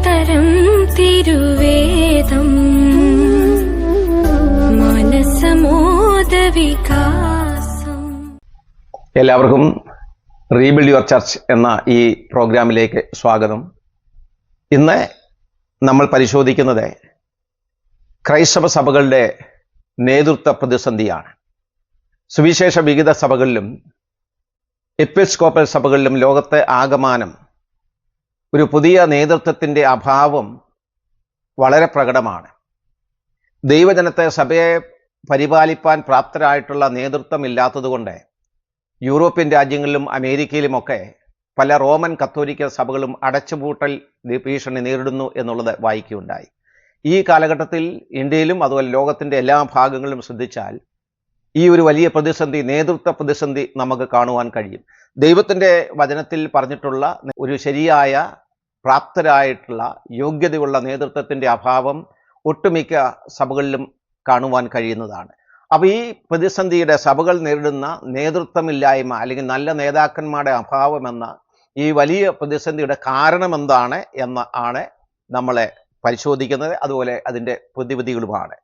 തരം തിരുവേദം മനസമോദ വികാസം. എല്ലാവർക്കും റീബിൽഡ് യുവർ ചർച്ച് എന്ന ഈ പ്രോഗ്രാമിലേക്ക് സ്വാഗതം. ഇന്ന് നമ്മൾ പരിശോധിക്കുന്നത് ക്രൈസ്തവ സഭകളുടെ നേതൃത്വ പ്രതിസന്ധിയാണ്. സുവിശേഷ വിഹിത സഭകളിലും എപ്പിസ്കോപ്പൽ സഭകളിലും ലോകത്തെ ആകമാനം ഒരു പുതിയ നേതൃത്വത്തിൻ്റെ അഭാവം വളരെ പ്രകടമാണ്. ദൈവജനത്തെ, സഭയെ പരിപാലിപ്പാൻ പ്രാപ്തരായിട്ടുള്ള നേതൃത്വം ഇല്ലാത്തതുകൊണ്ട് യൂറോപ്യൻ രാജ്യങ്ങളിലും അമേരിക്കയിലുമൊക്കെ പല റോമൻ കത്തോലിക്ക സഭകളും അടച്ചുപൂട്ടൽ ഭീഷണി നേരിടുന്നു എന്നുള്ളത് വായിക്കുകയുണ്ടായി. ഈ കാലഘട്ടത്തിൽ ഇന്ത്യയിലും അതുപോലെ ലോകത്തിൻ്റെ എല്ലാ ഭാഗങ്ങളിലും ശ്രദ്ധിച്ചാൽ ഈ ഒരു വലിയ പ്രതിസന്ധി, നേതൃത്വ പ്രതിസന്ധി നമുക്ക് കാണുവാൻ കഴിയും. ദൈവത്തിൻ്റെ വചനത്തിൽ പറഞ്ഞിട്ടുള്ള ഒരു ശരിയായ പ്രാപ്തരായിട്ടുള്ള യോഗ്യതയുള്ള നേതൃത്വത്തിൻ്റെ അഭാവം ഒട്ടുമിക്ക സഭകളിലും കാണുവാൻ കഴിയുന്നതാണ്. അപ്പോൾ ഈ പ്രതിസന്ധിയുടെ, സഭകൾ നേരിടുന്ന നേതൃത്വമില്ലായ്മ അല്ലെങ്കിൽ നല്ല നേതാക്കന്മാരുടെ അഭാവമെന്ന ഈ വലിയ പ്രതിസന്ധിയുടെ കാരണം എന്താണ് ആണ് നമ്മളെ പരിശോധിക്കുന്നത്. അതുപോലെ അതിൻ്റെ പ്രതിവിധികളുമാണ്.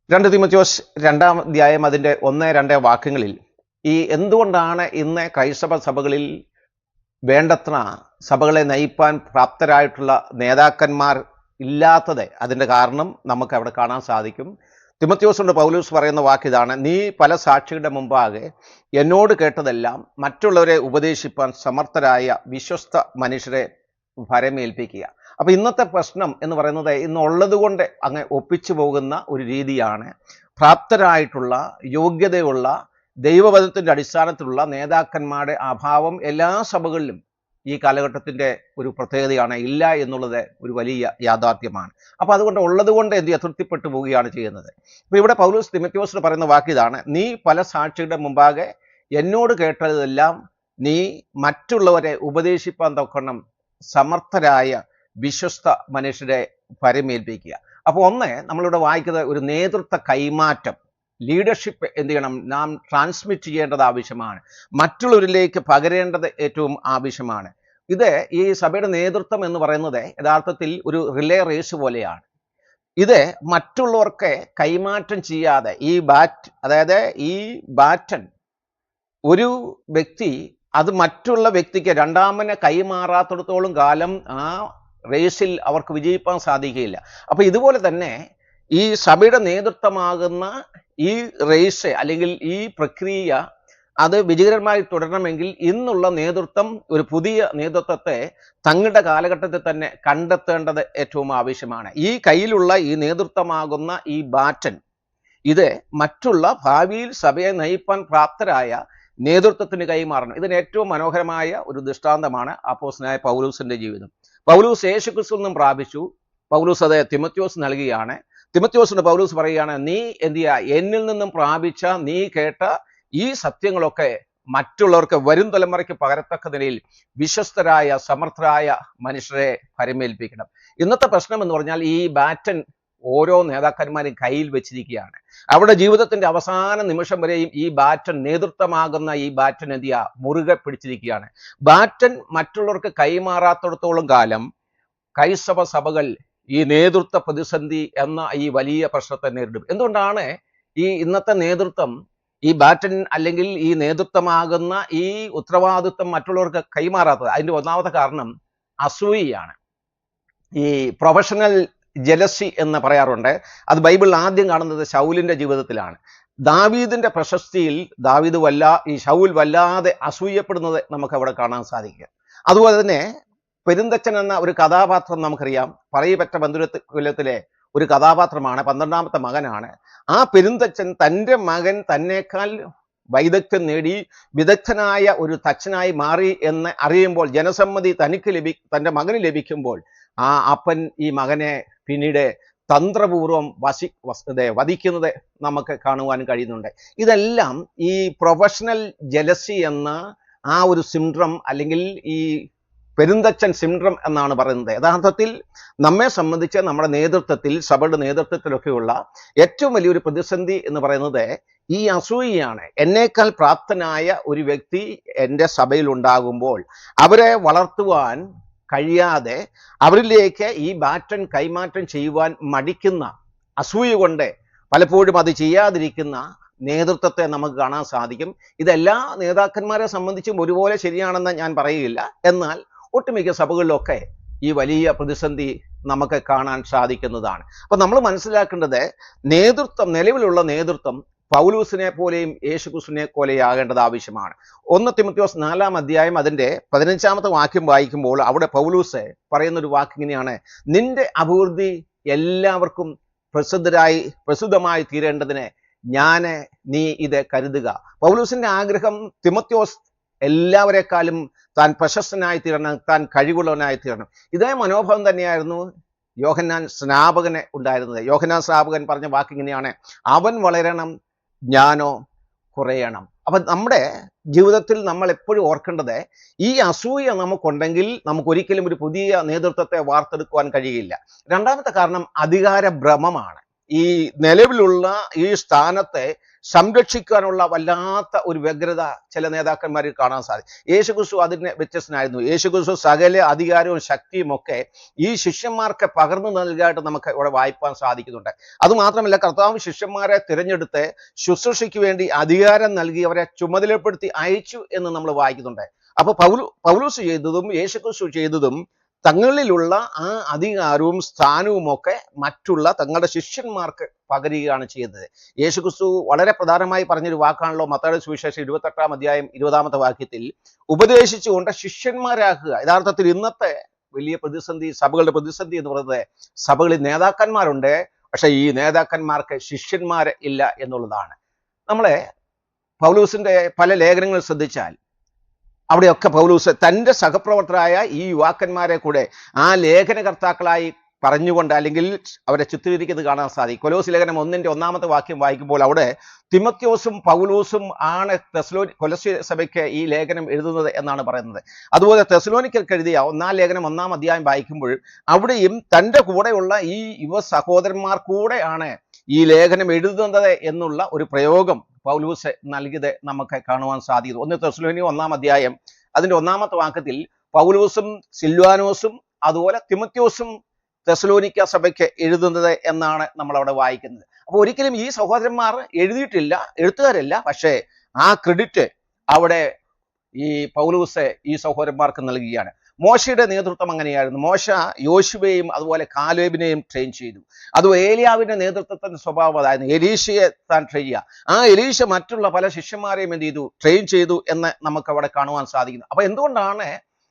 2 തിമോഥെയോസ് 2-ാം അധ്യായം അതിൻ്റെ 1-2 വാക്യങ്ങളിൽ എന്തുകൊണ്ടാണ് ഇന്ന് ക്രൈസ്തവ സഭകളിൽ വേണ്ടത്ര സഭകളെ നയിപ്പാൻ പ്രാപ്തരായിട്ടുള്ള നേതാക്കന്മാർ ഇല്ലാത്തത്, അതിൻ്റെ കാരണം നമുക്ക് അവിടെ കാണാൻ സാധിക്കും. തിമോഥെയോസിനോട് പൗലോസ് പറയുന്ന വാക്കിതാണ്: നീ പല സാക്ഷികളുടെ മുമ്പാകെ എന്നോട് കേട്ടതെല്ലാം മറ്റുള്ളവരെ ഉപദേശിപ്പാൻ സമർത്ഥരായ വിശ്വസ്ത മനുഷ്യരെ ഭരമേൽപ്പിക്കുക. അപ്പോൾ ഇന്നത്തെ പ്രശ്നം എന്ന് പറയുന്നത് ഇന്നുള്ളത് കൊണ്ട് അങ്ങ് ഒപ്പിച്ചു പോകുന്ന ഒരു രീതിയാണ്. പ്രാപ്തരായിട്ടുള്ള, യോഗ്യതയുള്ള, ദൈവവചനത്തിൻ്റെ അടിസ്ഥാനത്തിലുള്ള നേതാക്കന്മാരുടെ അഭാവം എല്ലാ സഭകളിലും ഈ കാലഘട്ടത്തിൻ്റെ ഒരു പ്രത്യേകതയാണ്. ഇല്ല എന്നുള്ളത് ഒരു വലിയ യാഥാർത്ഥ്യമാണ്. അപ്പോൾ അതുകൊണ്ട് ഉള്ളത് കൊണ്ട് തൃപ്തിപ്പെട്ടു പോവുകയാണ് ചെയ്യുന്നത്. അപ്പോൾ ഇവിടെ പൗലോസ് തിമോഥെയോസിന് പറയുന്ന വാക്കിതാണ്: നീ പല സാക്ഷികളുടെ മുമ്പാകെ എന്നോട് കേട്ടതെല്ലാം നീ മറ്റുള്ളവരെ ഉപദേശിപ്പാൻ തക്കണം സമർത്ഥരായ വിശ്വസ്ത മനുഷ്യരെ പരമേൽപ്പിക്കുക. അപ്പോൾ നമ്മളിവിടെ വായിക്കുന്നത് ഒരു നേതൃത്വ കൈമാറ്റം, ലീഡർഷിപ്പ് എന്ത് ചെയ്യണം, നാം ട്രാൻസ്മിറ്റ് ചെയ്യേണ്ടത് ആവശ്യമാണ്. മറ്റുള്ളവരിലേക്ക് പകരേണ്ടത് ഏറ്റവും ആവശ്യമാണ്. ഈ സഭയുടെ നേതൃത്വം എന്ന് പറയുന്നത് യഥാർത്ഥത്തിൽ ഒരു റിലേ റേസ് പോലെയാണ്. ഇത് മറ്റുള്ളവർക്ക് കൈമാറ്റം ചെയ്യാതെ ഈ ബാറ്റൺ ഒരു വ്യക്തി അത് മറ്റുള്ള വ്യക്തിക്ക് രണ്ടാമനെ കൈമാറാത്തിടത്തോളം കാലം ആ റേസിൽ അവർക്ക് വിജയിപ്പാൻ സാധിക്കുകയില്ല. അപ്പോൾ ഇതുപോലെ തന്നെ ഈ സഭയുടെ നേതൃത്വമാകുന്ന ഈ റേസ് അല്ലെങ്കിൽ ഈ പ്രക്രിയ അത് വിജയകരമായി തുടരണമെങ്കിൽ ഇന്നുള്ള നേതൃത്വം ഒരു പുതിയ നേതൃത്വത്തെ തങ്ങളുടെ കാലഘട്ടത്തിൽ തന്നെ കണ്ടെത്തേണ്ടത് ഏറ്റവും ആവശ്യമാണ്. ഈ കയ്യിലുള്ള ഈ നേതൃത്വമാകുന്ന ഈ ബാറ്റൻ ഇത് മറ്റുള്ള ഭാവിയിൽ സഭയെ നയിപ്പാൻ പ്രാപ്തരായ നേതൃത്വത്തിന് കൈമാറണം. ഇതിന് ഏറ്റവും മനോഹരമായ ഒരു ദൃഷ്ടാന്തമാണ് അപ്പോസ്തലനായ പൗലോസിന്റെ ജീവിതം. പൗലോസ് യേശുക്രിസ്തുവിൽ നിന്നും പ്രാപിച്ചു. പൗലോസ് അത് തിമോഥെയോസ് നൽകുകയാണ്. തിമോഥെയോസിന് പൗലോസ് പറയുകയാണ്: നീ എന്നിൽ നിന്നും പ്രാപിച്ച, നീ കേട്ട ഈ സത്യങ്ങളൊക്കെ മറ്റുള്ളവർക്ക്, വരും തലമുറയ്ക്ക് പകരത്തക്ക നിലയിൽ വിശ്വസ്തരായ സമർത്ഥരായ മനുഷ്യരെ പരമേൽപ്പിക്കണം. ഇന്നത്തെ പ്രശ്നം എന്ന് പറഞ്ഞാൽ ഈ ബാറ്റൻ ഓരോ നേതാക്കന്മാരും കയ്യിൽ വെച്ചിരിക്കുകയാണ്. അവരുടെ ജീവിതത്തിന്റെ അവസാന നിമിഷം വരെയും ഈ ബാറ്റൻ, നേതൃത്വമാകുന്ന ഈ ബാറ്റൻ മുറുകെ പിടിച്ചിരിക്കുകയാണ്. ബാറ്റൻ മറ്റുള്ളവർക്ക് കൈമാറാത്തിടത്തോളം കാലം ക്രൈസ്തവ സഭകൾ ഈ നേതൃത്വ പ്രതിസന്ധി എന്ന ഈ വലിയ പ്രശ്നത്തെ നേരിടും. എന്തുകൊണ്ടാണ് ഇന്നത്തെ നേതൃത്വം ഈ ബാറ്റൻ അല്ലെങ്കിൽ ഈ നേതൃത്വമാകുന്ന ഈ ഉത്തരവാദിത്വം മറ്റുള്ളവർക്ക് കൈമാറാത്തത്? അതിൻ്റെ ഒന്നാമത്തെ കാരണം അസൂയയാണ്. ഈ പ്രൊഫഷണൽ ജലസി എന്ന് പറയാറുണ്ട്. അത് ബൈബിളിൽ ആദ്യം കാണുന്നത് ശൗലിന്റെ ജീവിതത്തിലാണ്. ദാവീദിന്റെ പ്രശസ്തിയിൽ ശൗൽ വല്ലാതെ അസൂയപ്പെടുന്നത് നമുക്ക് അവിടെ കാണാൻ സാധിക്കുക. അതുപോലെ തന്നെ പെരുന്തച്ചൻ എന്ന ഒരു കഥാപാത്രം നമുക്കറിയാം. പറയപ്പെട്ട ബന്ധുരത്തിലെ ഒരു കഥാപാത്രമാണ്, 12ാമത്തെ മകനാണ്. ആ പെരുന്തച്ചൻ തൻ്റെ മകൻ തന്നേക്കാൾ വൈദഗ്ധ്യം നേടി വിദഗ്ധനായ ഒരു തച്ചനായി മാറി എന്ന് അറിയുമ്പോൾ, ജനസമ്മതി തൻ്റെ മകന് ലഭിക്കുമ്പോൾ ആ അപ്പൻ ഈ മകനെ പിന്നീട് തന്ത്രപൂർവം വധിക്കുന്നത് നമുക്ക് കാണുവാൻ കഴിയുന്നുണ്ട്. ഇതെല്ലാം ഈ പ്രൊഫഷണൽ ജലസി എന്ന ആ ഒരു സിൻഡ്രം അല്ലെങ്കിൽ ഈ പെരുന്തച്ചൻ സിൻഡ്രം എന്നാണ് പറയുന്നത്. യഥാർത്ഥത്തിൽ നമ്മെ സംബന്ധിച്ച് നമ്മുടെ നേതൃത്വത്തിൽ, സഭയുടെ നേതൃത്വത്തിലൊക്കെയുള്ള ഏറ്റവും വലിയൊരു പ്രതിസന്ധി എന്ന് പറയുന്നത് ഈ അസൂയയാണ്. എന്നേക്കാൾ പ്രാപ്തനായ ഒരു വ്യക്തി എൻ്റെ സഭയിൽ ഉണ്ടാകുമ്പോൾ അവരെ വളർത്തുവാൻ കഴിയാതെ അവരിലേക്ക് ഈ ബാറ്റൺ കൈമാറ്റം ചെയ്യുവാൻ മടിക്കുന്ന, അസൂയ കൊണ്ട് പലപ്പോഴും അത് ചെയ്യാതിരിക്കുന്ന നേതൃത്വത്തെ നമുക്ക് കാണാൻ സാധിക്കും. ഇതെല്ലാ നേതാക്കന്മാരെ സംബന്ധിച്ചും ഒരുപോലെ ശരിയാണെന്ന് ഞാൻ പറയുകയില്ല. എന്നാൽ ഒട്ടുമിക്ക സഭകളിലൊക്കെ ഈ വലിയ പ്രതിസന്ധി നമുക്ക് കാണാൻ സാധിക്കുന്നതാണ്. അപ്പൊ നമ്മൾ മനസ്സിലാക്കേണ്ടത്, നേതൃത്വം, നിലവിലുള്ള നേതൃത്വം പൗലൂസിനെ പോലെയും യേശുക്രിസ്തുവിനെ പോലെയാകേണ്ടത് ആവശ്യമാണ്. 1 തിമോഥെയോസ് 4-ാം അധ്യായം അതിന്റെ 15-ാമത്തെ വാക്യം വായിക്കുമ്പോൾ അവിടെ പൗലൂസ് പറയുന്നൊരു വാക്ക് ഇങ്ങനെയാണ്: നിന്റെ അഭിവൃദ്ധി എല്ലാവർക്കും പ്രസിദ്ധമായി തീരേണ്ടതിന് നീ ഇത് കരുതുക. പൗലൂസിന്റെ ആഗ്രഹം തിമോഥെയോസ് എല്ലാവരെക്കാളും താൻ പ്രശസ്തനായി തീരണം, താൻ കഴിവുള്ളവനായി തീരണം. ഇതേ മനോഭാവം തന്നെയായിരുന്നു യോഹന്നാൻ സ്നാപകന് ഉണ്ടായിരുന്നത്. യോഹന്നാൻ സ്നാപകൻ പറഞ്ഞ വാക്ക് ഇങ്ങനെയാണ്: അവൻ വളരണം, ഞാനോ കുറയണം. അപ്പൊ നമ്മുടെ ജീവിതത്തിൽ നമ്മൾ എപ്പോഴും ഓർക്കേണ്ടത്, ഈ അസൂയ നമുക്കുണ്ടെങ്കിൽ നമുക്ക് ഒരിക്കലും ഒരു പുതിയ നേതൃത്വത്തെ വാർത്തെടുക്കുവാൻ കഴിയില്ല. രണ്ടാമത്തെ കാരണം അധികാര ഭ്രമമാണ്. ഈ നിലവിലുള്ള ഈ സ്ഥാനത്തെ സംരക്ഷിക്കാനുള്ള വല്ലാത്ത ഒരു വ്യഗ്രത ചില നേതാക്കന്മാരിൽ കാണാൻ സാധിക്കും. യേശുക്രിസ്തു അതിന് വ്യത്യസ്തനായിരുന്നു. യേശുക്രിസ്തു സകല അധികാരവും ശക്തിയും ഒക്കെ ഈ ശിഷ്യന്മാർക്ക് പകർന്നു നൽകാനായിട്ട് നമുക്ക് ഇവിടെ വായിപ്പാൻ സാധിക്കുന്നുണ്ട്. അതുമാത്രമല്ല, കർത്താവ് ശിഷ്യന്മാരെ തിരഞ്ഞെടുത്ത് ശുശ്രൂഷയ്ക്ക് വേണ്ടി അധികാരം നൽകി അവരെ ചുമതലപ്പെടുത്തി അയച്ചു എന്ന് നമ്മൾ വായിക്കുന്നുണ്ട്. അപ്പൊ പൗലോസ് ചെയ്തതും യേശുക്രിസ്തു ചെയ്തതും തങ്ങളിലുള്ള ആ അധികാരവും സ്ഥാനവും ഒക്കെ മറ്റുള്ള തങ്ങളുടെ ശിഷ്യന്മാർക്ക് പകരുകയാണ് ചെയ്തത്. യേശുക്രിസ്തു വളരെ പ്രധാനമായി പറഞ്ഞൊരു വാക്കാണല്ലോ മത്തായിയുടെ സുവിശേഷം 28-ാം അധ്യായം 20-ാമത്തെ വാക്യത്തിൽ, ഉപദേശിച്ചുകൊണ്ട് ശിഷ്യന്മാരാക്കുക. യഥാർത്ഥത്തിൽ ഇന്നത്തെ വലിയ പ്രതിസന്ധി, സഭകളുടെ പ്രതിസന്ധി എന്ന് പറയുന്നത്, സഭകളിൽ നേതാക്കന്മാരുണ്ട്, പക്ഷെ ഈ നേതാക്കന്മാർക്ക് ശിഷ്യന്മാർ ഇല്ല എന്നുള്ളതാണ്. നമ്മളെ പൗലൂസിന്റെ പല ലേഖനങ്ങൾ ശ്രദ്ധിച്ചാൽ അവിടെയൊക്കെ പൗലൂസ് തൻ്റെ സഹപ്രവർത്തകരായ ഈ യുവാക്കന്മാരെ കൂടെ ആ ലേഖനകർത്താക്കളായി പറഞ്ഞുകൊണ്ട് അല്ലെങ്കിൽ അവരെ ചിത്രീകരിക്കുന്നത് കാണാൻ സാധിക്കും. കൊലോസ് ലേഖനം 1-ന്റെ 1-ാമത്തെ വാക്യം വായിക്കുമ്പോൾ അവിടെ തിമോഥെയോസും പൗലൂസും ആണ് കൊലോസ്യ സഭയ്ക്ക് ഈ ലേഖനം എഴുതുന്നത് എന്നാണ് പറയുന്നത്. അതുപോലെ തെസ്സലോനിക്കർക്ക് എഴുതിയ 1-ാം ലേഖനം 1-ാം അധ്യായം വായിക്കുമ്പോൾ അവിടെയും തൻ്റെ കൂടെയുള്ള ഈ യുവ സഹോദരന്മാർ കൂടെയാണ് ഈ ലേഖനം എഴുതുന്നത് എന്നുള്ള ഒരു പ്രയോഗം പൗലൂസ് നൽകിയത് നമുക്ക് കാണുവാൻ സാധിക്കും. 1 തെസ്സലോനിക്കർ 1-ാം അധ്യായം അതിന്റെ 1-ാമത്തെ വാക്യത്തിൽ പൗലൂസും സിൽവാനോസും അതുപോലെ തിമോഥെയോസും തെസ്സലോനിക്ക സഭയ്ക്ക് എഴുതുന്നത് എന്നാണ് നമ്മൾ അവിടെ വായിക്കുന്നത്. അപ്പോൾ ഒരിക്കലും ഈ സഹോദരന്മാർ എഴുതിയിട്ടില്ല, എഴുത്തുകാരല്ല, പക്ഷേ ആ ക്രെഡിറ്റ് അവിടെ ഈ പൗലൂസ് ഈ സഹോദരന്മാർക്ക് നൽകുകയാണ്. മോശയുടെ നേതൃത്വം അങ്ങനെയായിരുന്നു. മോശ യോശുവയെയും അതുപോലെ കാലേബിനെയും ട്രെയിൻ ചെയ്തു. അതുപോലെ ഏലിയാവിന്റെ നേതൃത്വത്തിന്റെ സ്വഭാവം അതായിരുന്നു എലീശയെ താൻ ട്രെയിൻ ചെയ്യുക. ആ എലീശ മറ്റുള്ള പല ശിഷ്യന്മാരെയും എന്ത് ചെയ്തു? ട്രെയിൻ ചെയ്തു എന്ന് നമുക്ക് അവിടെ കാണുവാൻ സാധിക്കുന്നു. അപ്പൊ എന്തുകൊണ്ടാണ്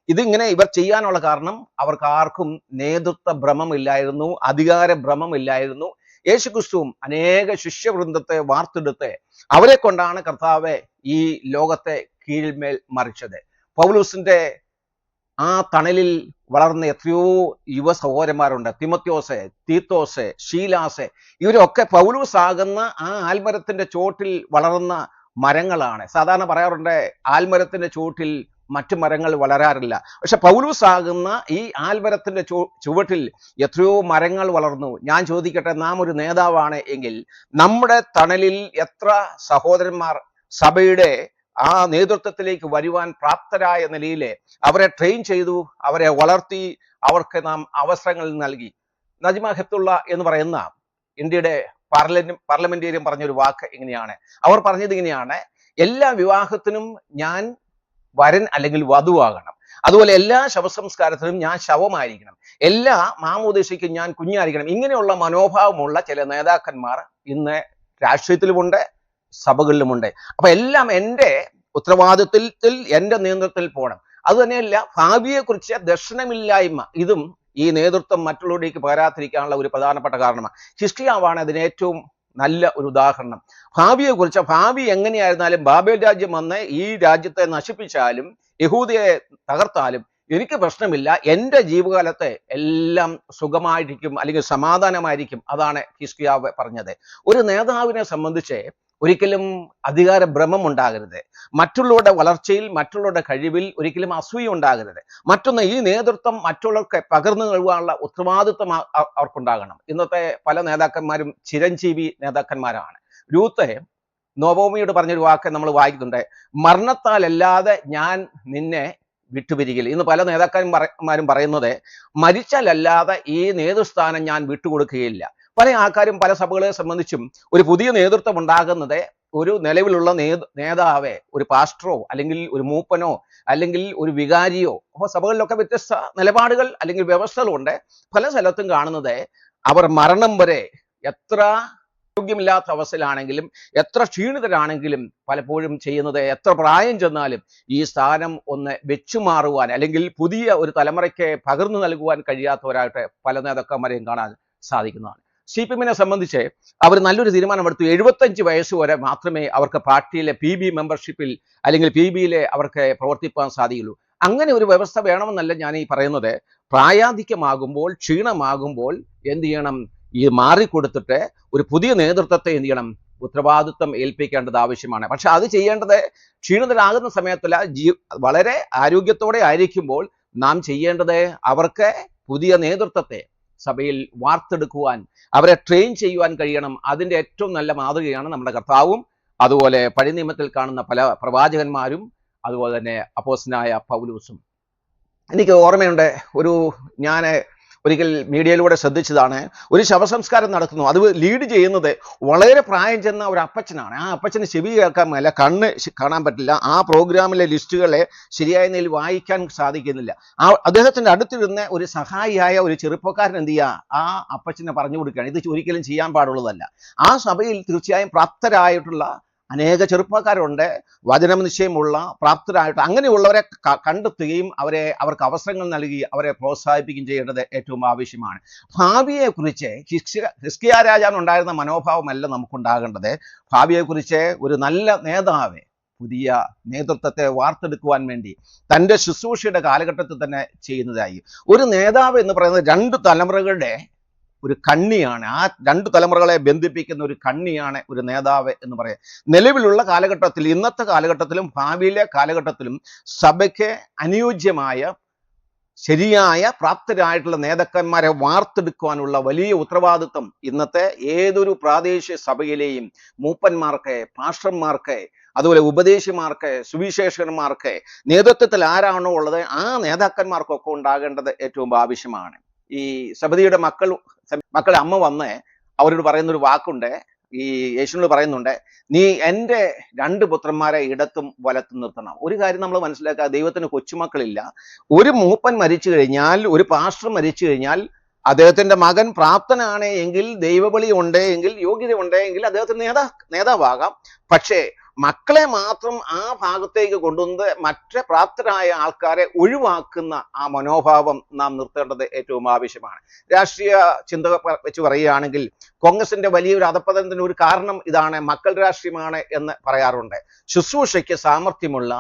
ഇതിങ്ങനെ ഇവർ ചെയ്യാനുള്ള കാരണം? അവർക്ക് ആർക്കും നേതൃത്വ ഭ്രമമില്ലായിരുന്നു, അധികാര ഭ്രമമില്ലായിരുന്നു. യേശുക്രിസ്തുവും അനേക ശിഷ്യവൃന്ദത്തെ വാർത്തെടുത്ത് അവരെ കൊണ്ടാണ് കർത്താവ് ഈ ലോകത്തെ കീഴ്മേൽ മറിച്ചത്. പൗലൂസിന്റെ ആ തണലിൽ വളർന്ന എത്രയോ യുവ സഹോദരന്മാരുണ്ട്. തിമോഥെയോസ്, തീത്തോസ്, ശീലാസ്, ഇവരൊക്കെ പൗലൂസ് ആകുന്ന ആ ആൽമരത്തിന്റെ ചോട്ടിൽ വളർന്ന മരങ്ങളാണ്. സാധാരണ പറയാറുണ്ട് ആൽമരത്തിന്റെ ചോട്ടിൽ മറ്റു മരങ്ങൾ വളരാറില്ല. പക്ഷെ പൗലൂസ് ആകുന്ന ഈ ആൽമരത്തിന്റെ ചുവട്ടിൽ എത്രയോ മരങ്ങൾ വളർന്നു. ഞാൻ ചോദിക്കട്ടെ, നാം ഒരു നേതാവാണ് എങ്കിൽ നമ്മുടെ തണലിൽ എത്ര സഹോദരന്മാർ സഭയുടെ ആ നേതൃത്വത്തിലേക്ക് വരുവാൻ പ്രാപ്തരായ നിലയിൽ അവരെ ട്രെയിൻ ചെയ്തു, അവരെ വളർത്തി, അവർക്ക് നാം അവസരങ്ങൾ നൽകി. നജ്മ ഹെപ്തുള്ള എന്ന് പറയുന്ന ഇന്ത്യയുടെ പാർലമെന്റേറിയൻ പറഞ്ഞൊരു വാക്ക് ഇങ്ങനെയാണ്. അവർ പറഞ്ഞത് ഇങ്ങനെയാണ്: എല്ലാ വിവാഹത്തിനും ഞാൻ വരൻ അല്ലെങ്കിൽ വധുവാകണം, അതുപോലെ എല്ലാ ശവസംസ്കാരത്തിനും ഞാൻ ശവമായിരിക്കണം, എല്ലാ മാമോദീസയ്ക്കും ഞാൻ കുഞ്ഞായിരിക്കണം. ഇങ്ങനെയുള്ള മനോഭാവമുള്ള ചില നേതാക്കന്മാർ ഇന്ന് രാഷ്ട്രീയത്തിലുമുണ്ട്, സഭകളിലുമുണ്ട്. അപ്പൊ എല്ലാം എൻ്റെ ഉത്തരവാദിത്വത്തിൽ, എൻ്റെ നിയന്ത്രണത്തിൽ പോകണം. അത് തന്നെയല്ല, ഭാവിയെക്കുറിച്ച് ദർശനമില്ലായ്മ, ഇതും ഈ നേതൃത്വം മറ്റുള്ളവരിലേക്ക് പകരാതിരിക്കാനുള്ള ഒരു പ്രധാനപ്പെട്ട കാരണമാണ്. ഹിസ്കിയാവാണ് അതിന് ഏറ്റവും നല്ല ഒരു ഉദാഹരണം. ഭാവിയെക്കുറിച്ച്, ഭാവി എങ്ങനെയായിരുന്നാലും, ബാബേൽ രാജ്യം വന്ന് ഈ രാജ്യത്തെ നശിപ്പിച്ചാലും യഹൂദയെ തകർത്താലും എനിക്ക് പ്രശ്നമില്ല, എൻ്റെ ജീവകാലത്തെ എല്ലാം സുഖമായിരിക്കും അല്ലെങ്കിൽ സമാധാനമായിരിക്കും. അതാണ് ഹിസ്കിയാവ് പറഞ്ഞത്. ഒരു നേതാവിനെ സംബന്ധിച്ച് ഒരിക്കലും അധികാര ഭ്രമം ഉണ്ടാകരുത്. മറ്റുള്ളവരുടെ വളർച്ചയിൽ, മറ്റുള്ളവരുടെ കഴിവിൽ ഒരിക്കലും അസൂയ ഉണ്ടാകരുത്. മറ്റൊന്ന്, ഈ നേതൃത്വം മറ്റുള്ളവർക്ക് പകർന്നു നൽകാനുള്ള ഉത്തരവാദിത്വം അവർക്കുണ്ടാകണം. ഇന്നത്തെ പല നേതാക്കന്മാരും ചിരഞ്ജീവി നേതാക്കന്മാരാണ്. രൂത്ത് നോവോമിയോട് പറഞ്ഞൊരു വാക്ക് നമ്മൾ വായിക്കുന്നുണ്ട്: മരണത്താലല്ലാതെ ഞാൻ നിന്നെ വിട്ടുപിരികില്ല. ഇന്ന് പല നേതാക്കന്മാരും പറയുന്നത് മരിച്ചാലല്ലാതെ ഈ നേതൃസ്ഥാനം ഞാൻ വിട്ടുകൊടുക്കുകയില്ല. പല ആൾക്കാരും പല സഭകളെ സംബന്ധിച്ചും ഒരു പുതിയ നേതൃത്വം ഉണ്ടാകുന്നത് ഒരു നിലവിലുള്ള നേതാവെ, ഒരു പാസ്റ്ററോ അല്ലെങ്കിൽ ഒരു മൂപ്പനോ അല്ലെങ്കിൽ ഒരു വികാരിയോ, അപ്പോൾ സഭകളിലൊക്കെ വ്യത്യസ്ത നിലപാടുകൾ അല്ലെങ്കിൽ വ്യവസ്ഥകളുണ്ട്. പല സ്ഥലത്തും കാണുന്നത് അവർ മരണം വരെ എത്ര യോഗ്യമില്ലാത്ത അവസ്ഥയിലാണെങ്കിലും എത്ര ക്ഷീണിതരാണെങ്കിലും പലപ്പോഴും ചെയ്യുന്നത് എത്ര പ്രായം ചെന്നാലും ഈ സ്ഥാനം ഒന്ന് വെച്ചുമാറുവാൻ അല്ലെങ്കിൽ പുതിയ ഒരു തലമുറയ്ക്ക് പകർന്നു നൽകുവാൻ കഴിയാത്തവരായിട്ട് പല നേതാക്കന്മാരെയും കാണാൻ സാധിക്കുന്നതാണ്. CPM-നെ സംബന്ധിച്ച് അവർ നല്ലൊരു തീരുമാനമെടുത്തു. 75 വയസ്സ് വരെ മാത്രമേ അവർക്ക് പാർട്ടിയിലെ PB മെമ്പർഷിപ്പിൽ അല്ലെങ്കിൽ PBയിലെ അവർക്ക് പ്രവർത്തിപ്പാൻ സാധിക്കുള്ളൂ. അങ്ങനെ ഒരു വ്യവസ്ഥ വേണമെന്നല്ല ഞാൻ ഈ പറയുന്നത്. പ്രായാധിക്യമാകുമ്പോൾ, ക്ഷീണമാകുമ്പോൾ എന്ത് ചെയ്യണം? ഈ മാറിക്കൊടുത്തിട്ട് ഒരു പുതിയ നേതൃത്വത്തെ എന്ത് ചെയ്യണം? ഉത്തരവാദിത്വം ഏൽപ്പിക്കേണ്ടത് ആവശ്യമാണ്. പക്ഷെ അത് ചെയ്യേണ്ടത് ക്ഷീണിതരാകുന്ന സമയത്തല്ല, വളരെ ആരോഗ്യത്തോടെ ആയിരിക്കുമ്പോൾ നാം ചെയ്യേണ്ടത് അവർക്ക് പുതിയ നേതൃത്വത്തെ സഭയിൽ വാർത്തെടുക്കുവാൻ, അവരെ ട്രെയിൻ ചെയ്യുവാൻ കഴിയണം. അതിൻ്റെ ഏറ്റവും നല്ല മാതൃകയാണ് നമ്മുടെ കർത്താവും അതുപോലെ പഴയ നിയമത്തിൽ കാണുന്ന പല പ്രവാചകന്മാരും അതുപോലെ തന്നെ അപ്പോസ്തലനായ പൗലോസും. എനിക്ക് ഓർമ്മയുണ്ട്, ഞാൻ ഒരിക്കൽ മീഡിയയിലൂടെ ശ്രദ്ധിച്ചതാണ്. ഒരു ശവസംസ്കാരം നടക്കുന്നു. അത് ലീഡ് ചെയ്യുന്നത് വളരെ പ്രായം ചെന്ന ഒരു അപ്പച്ചനാണ്. ആ അപ്പച്ചന് ചെവി കേൾക്കാൻ മേല, കണ്ണ് കാണാൻ പറ്റില്ല, ആ പ്രോഗ്രാമിലെ ലിസ്റ്റുകളെ ശരിയായ നിലയിൽ വായിക്കാൻ സാധിക്കുന്നില്ല. അദ്ദേഹത്തിന്റെ അടുത്തിരുന്ന ഒരു സഹായിയായ ഒരു ചെറുപ്പക്കാരൻ എന്ത് ചെയ്യുക? ആ അപ്പച്ചനെ പറഞ്ഞു കൊടുക്കുകയാണ്, ഇത് ഒരിക്കലും ചെയ്യാൻ പാടുള്ളതല്ല. ആ സഭയിൽ തീർച്ചയായും പ്രാപ്തരായിട്ടുള്ള അനേക ചെറുപ്പക്കാരുണ്ട്, വചനം നിശ്ചയമുള്ള പ്രാപ്തരായിട്ട്. അങ്ങനെയുള്ളവരെ കണ്ടെത്തുകയും അവർക്ക് അവസരങ്ങൾ നൽകി അവരെ പ്രോത്സാഹിപ്പിക്കുകയും ചെയ്യേണ്ടത് ഏറ്റവും ആവശ്യമാണ്. ഭാവിയെക്കുറിച്ച് ഹിസ്കിയാ രാജാവിന് ഉണ്ടായിരുന്ന മനോഭാവമല്ല നമുക്കുണ്ടാകേണ്ടത്. ഭാവിയെക്കുറിച്ച് ഒരു നല്ല നേതാവ് പുതിയ നേതൃത്വത്തെ വാർത്തെടുക്കുവാൻ വേണ്ടി തൻ്റെ ശുശ്രൂഷയുടെ കാലഘട്ടത്തിൽ തന്നെ ചെയ്യുന്നതായി. ഒരു നേതാവ് എന്ന് പറയുന്നത് 2 തലമുറകളുടെ ഒരു കണ്ണിയാണ്. ആ 2 തലമുറകളെ ബന്ധിപ്പിക്കുന്ന ഒരു കണ്ണിയാണ് ഒരു നേതാവ് എന്ന് പറയുന്നത്. നിലവിലുള്ള കാലഘട്ടത്തിൽ, ഇന്നത്തെ കാലഘട്ടത്തിലും ഭാവിയിലെ കാലഘട്ടത്തിലും സഭയ്ക്ക് അനുയോജ്യമായ ശരിയായ പ്രാപ്തരായിട്ടുള്ള നേതാക്കന്മാരെ വാർത്തെടുക്കുവാനുള്ള വലിയ ഉത്തരവാദിത്വം ഇന്നത്തെ ഏതൊരു പ്രാദേശിക സഭയിലെയും മൂപ്പന്മാർക്ക്, പാസ്റ്റർമാർക്ക്, അതുപോലെ ഉപദേശിമാർക്ക്, സുവിശേഷകന്മാർക്ക്, നേതൃത്വത്തിൽ ആരാണോ ഉള്ളത് ആ നേതാക്കന്മാർക്കൊക്കെ ഉണ്ടാകേണ്ടത് ഏറ്റവും ആവശ്യമാണ്. ഈ സബദിയുടെ മക്കളുടെ അമ്മ വന്ന് അവരോട് പറയുന്നൊരു വാക്കുണ്ട്, ഈ യേശുവിനോട് പറയുന്നുണ്ട്, നീ എൻ്റെ 2 പുത്രന്മാരെ ഇടത്തും വലത്തും നിർത്തണം. ഒരു കാര്യം നമ്മൾ മനസ്സിലാക്കുക, ദൈവത്തിന് കൊച്ചുമക്കളില്ല. ഒരു മൂപ്പൻ മരിച്ചു കഴിഞ്ഞാൽ, ഒരു പാസ്റ്റർ മരിച്ചു കഴിഞ്ഞാൽ അദ്ദേഹത്തിന്റെ മകൻ പ്രാപ്തനാണ് എങ്കിൽ, ദൈവബലി ഉണ്ട് എങ്കിൽ, യോഗ്യത ഉണ്ട് എങ്കിൽ അദ്ദേഹത്തിന് നേതാവാകാം. പക്ഷേ മക്കളെ മാത്രം ആ ഭാഗത്തേക്ക് കൊണ്ടുവന്ന് മറ്റ് പ്രാപ്തരായ ആൾക്കാരെ ഒഴിവാക്കുന്ന ആ മനോഭാവം നാം നിർത്തേണ്ടത് ഏറ്റവും ആവശ്യമാണ്. രാഷ്ട്രീയ ചിന്ത വെച്ച് പറയുകയാണെങ്കിൽ കോൺഗ്രസിന്റെ വലിയൊരു അധപ്പതനത്തിന് ഒരു കാരണം ഇതാണ്, മക്കൾ രാഷ്ട്രീയമാണ് എന്ന് പറയാറുണ്ട്. ശുശ്രൂഷയ്ക്ക് സാമർഥ്യമുള്ള,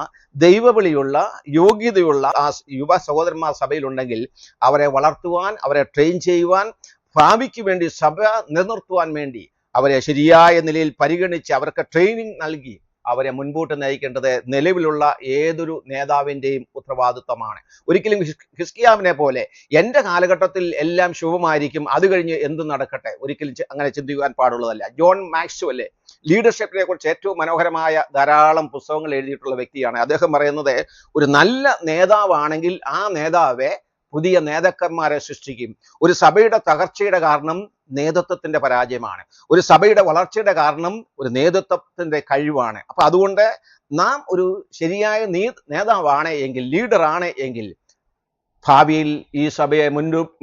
ദൈവവിളിയുള്ള, യോഗ്യതയുള്ള ആ യുവ സഹോദരന്മാർ സഭയിലുണ്ടെങ്കിൽ അവരെ വളർത്തുവാൻ, അവരെ ട്രെയിൻ ചെയ്യുവാൻ, ഭാവിക്ക് വേണ്ടി സഭ നിലനിർത്തുവാൻ വേണ്ടി അവരെ ശരിയായ നിലയിൽ പരിഗണിച്ച് അവർക്ക് ട്രെയിനിങ് നൽകി അവരെ മുൻപോട്ട് നയിക്കേണ്ടത് നിലവിലുള്ള ഏതൊരു നേതാവിൻ്റെയും ഉത്തരവാദിത്വമാണ്. ഒരിക്കലും ഹിസ്കിയാവിനെ പോലെ എൻ്റെ കാലഘട്ടത്തിൽ എല്ലാം ശുഭമായിരിക്കും, അത് കഴിഞ്ഞ് എന്തും നടക്കട്ടെ, ഒരിക്കലും അങ്ങനെ ചിന്തിക്കുവാൻ പാടുള്ളതല്ല. ജോൺ മാക്സ്വെൽ ലീഡർഷിപ്പിനെ കുറിച്ച് ഏറ്റവും മനോഹരമായ ധാരാളം പുസ്തകങ്ങൾ എഴുതിയിട്ടുള്ള വ്യക്തിയാണ്. അദ്ദേഹം പറയുന്നത്, ഒരു നല്ല നേതാവാണെങ്കിൽ ആ നേതാവെ പുതിയ നേതാക്കന്മാരെ സൃഷ്ടിക്കും. ഒരു സഭയുടെ തകർച്ചയുടെ കാരണം നേതൃത്വത്തിന്റെ പരാജയമാണ്. ഒരു സഭയുടെ വളർച്ചയുടെ കാരണം ഒരു നേതൃത്വത്തിന്റെ കഴിവാണ്. അപ്പൊ അതുകൊണ്ട് നാം ഒരു ശരിയായ നേതാവാണ് എങ്കിൽ, ലീഡറാണ് എങ്കിൽ, ഭാവിയിൽ ഈ സഭയെ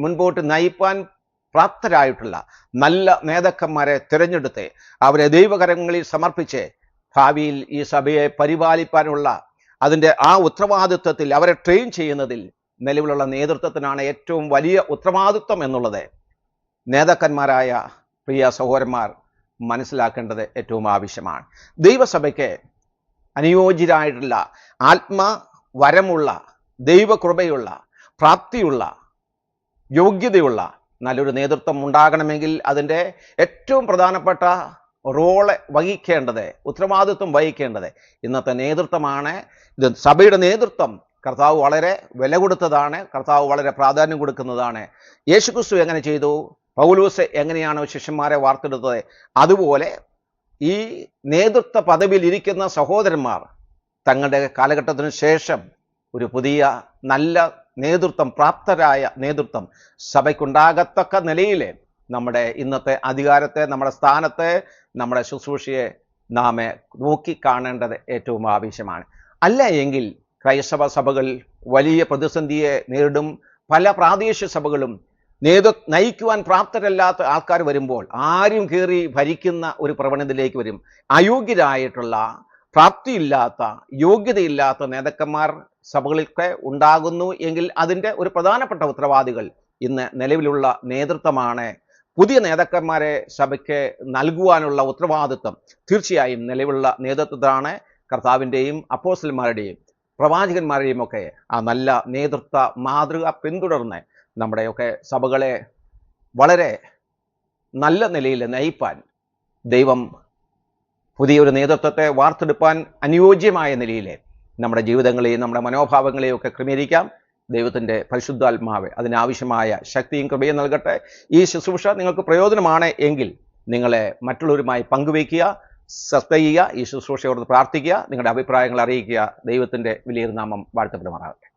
മുൻപോട്ട് നയിപ്പാൻ പ്രാപ്തരായിട്ടുള്ള നല്ല നേതാക്കന്മാരെ തിരഞ്ഞെടുത്ത് അവരെ ദൈവകരങ്ങളിൽ സമർപ്പിച്ച് ഭാവിയിൽ ഈ സഭയെ പരിപാലിപ്പാനുള്ള അതിൻ്റെ ആ ഉത്തരവാദിത്വത്തിൽ അവരെ ട്രെയിൻ ചെയ്യുന്നതിൽ നിലവിലുള്ള നേതൃത്വത്തിനാണ് ഏറ്റവും വലിയ ഉത്തരവാദിത്വം എന്നുള്ളത് നേതാക്കന്മാരായ പ്രിയ സഹോദരന്മാർ മനസ്സിലാക്കേണ്ടത് ഏറ്റവും ആവശ്യമാണ്. ദൈവസഭയ്ക്ക് അനുയോജ്യരായിട്ടുള്ള, ആത്മവരമുള്ള, ദൈവകൃപയുള്ള, പ്രാപ്തിയുള്ള, യോഗ്യതയുള്ള നല്ലൊരു നേതൃത്വം ഉണ്ടാകണമെങ്കിൽ അതിൻ്റെ ഏറ്റവും പ്രധാനപ്പെട്ട റോള് വഹിക്കേണ്ടത്, ഉത്തരവാദിത്വം വഹിക്കേണ്ടത് ഇന്നത്തെ നേതൃത്വമാണ്. ഇത് സഭയുടെ നേതൃത്വം കർത്താവ് വളരെ വില കൊടുത്തതാണ്, കർത്താവ് വളരെ പ്രാധാന്യം കൊടുക്കുന്നതാണ്. യേശുക്രിസ്തു എങ്ങനെ ചെയ്തു, പൗലോസ് എങ്ങനെയാണോ ശിഷ്യന്മാരെ വാർത്തെടുത്തത്, അതുപോലെ ഈ നേതൃത്വ പദവിയിൽ ഇരിക്കുന്ന സഹോദരന്മാർ തങ്ങളുടെ കാലഘട്ടത്തിന് ശേഷം ഒരു പുതിയ നല്ല നേതൃത്വം, പ്രാപ്തരായ നേതൃത്വം സഭയ്ക്കുണ്ടാകത്തക്ക നിലയിൽ നമ്മുടെ ഇന്നത്തെ അധികാരത്തെ, നമ്മുടെ സ്ഥാനത്തെ, നമ്മുടെ ശുശ്രൂഷയെ നാം നോക്കിക്കാണേണ്ടത് ഏറ്റവും ആവശ്യമാണ്. അല്ല എങ്കിൽ ക്രൈസ്തവ സഭകൾ വലിയ പ്രതിസന്ധിയെ നേരിടും. പല പ്രാദേശിക സഭകളും നയിക്കുവാൻ പ്രാപ്തരല്ലാത്ത ആൾക്കാർ വരുമ്പോൾ ആരും കയറി ഭരിക്കുന്ന ഒരു പ്രവണതയിലേക്ക് വരും. അയോഗ്യരായിട്ടുള്ള, പ്രാപ്തിയില്ലാത്ത, യോഗ്യതയില്ലാത്ത നേതാക്കന്മാർ സഭകളിലൊക്കെ ഉണ്ടാകുന്നു എങ്കിൽ അതിൻ്റെ ഒരു പ്രധാനപ്പെട്ട ഉത്തരവാദികൾ ഇന്ന് നിലവിലുള്ള നേതൃത്വമാണ്. പുതിയ നേതാക്കന്മാരെ സഭയ്ക്ക് നൽകുവാനുള്ള ഉത്തരവാദിത്വം തീർച്ചയായും നിലവിലുള്ള നേതൃത്വത്തിലാണ്. കർത്താവിൻ്റെയും അപ്പോസ്തലന്മാരുടെയും പ്രവാചകന്മാരുടെയും ഒക്കെ ആ നല്ല നേതൃത്വ മാതൃക പിന്തുടർന്ന് നമ്മുടെയൊക്കെ സഭകളെ വളരെ നല്ല നിലയിൽ നയിപ്പാൻ ദൈവം പുതിയൊരു നേതൃത്വത്തെ വാർത്തെടുപ്പാൻ അനുയോജ്യമായ നിലയിൽ നമ്മുടെ ജീവിതങ്ങളെയും നമ്മുടെ മനോഭാവങ്ങളെയും ഒക്കെ ക്രമീകരിക്കാം. ദൈവത്തിൻ്റെ പരിശുദ്ധാത്മാവ് അതിനാവശ്യമായ ശക്തിയും കൃപയും നൽകട്ടെ. ഈ ശുശ്രൂഷ നിങ്ങൾക്ക് പ്രയോജനമാണ് എങ്കിൽ നിങ്ങളെ മറ്റുള്ളവരുമായി പങ്കുവയ്ക്കുക, സബ്സ്ക്രൈബ് ചെയ്യുക, ഈ ശുശ്രൂഷയോട് പ്രാർത്ഥിക്കുക, നിങ്ങളുടെ അഭിപ്രായങ്ങൾ അറിയിക്കുക. ദൈവത്തിൻ്റെ വലിയൊരു നാമം വാഴ്ത്തപ്പെടുമാറാകട്ടെ.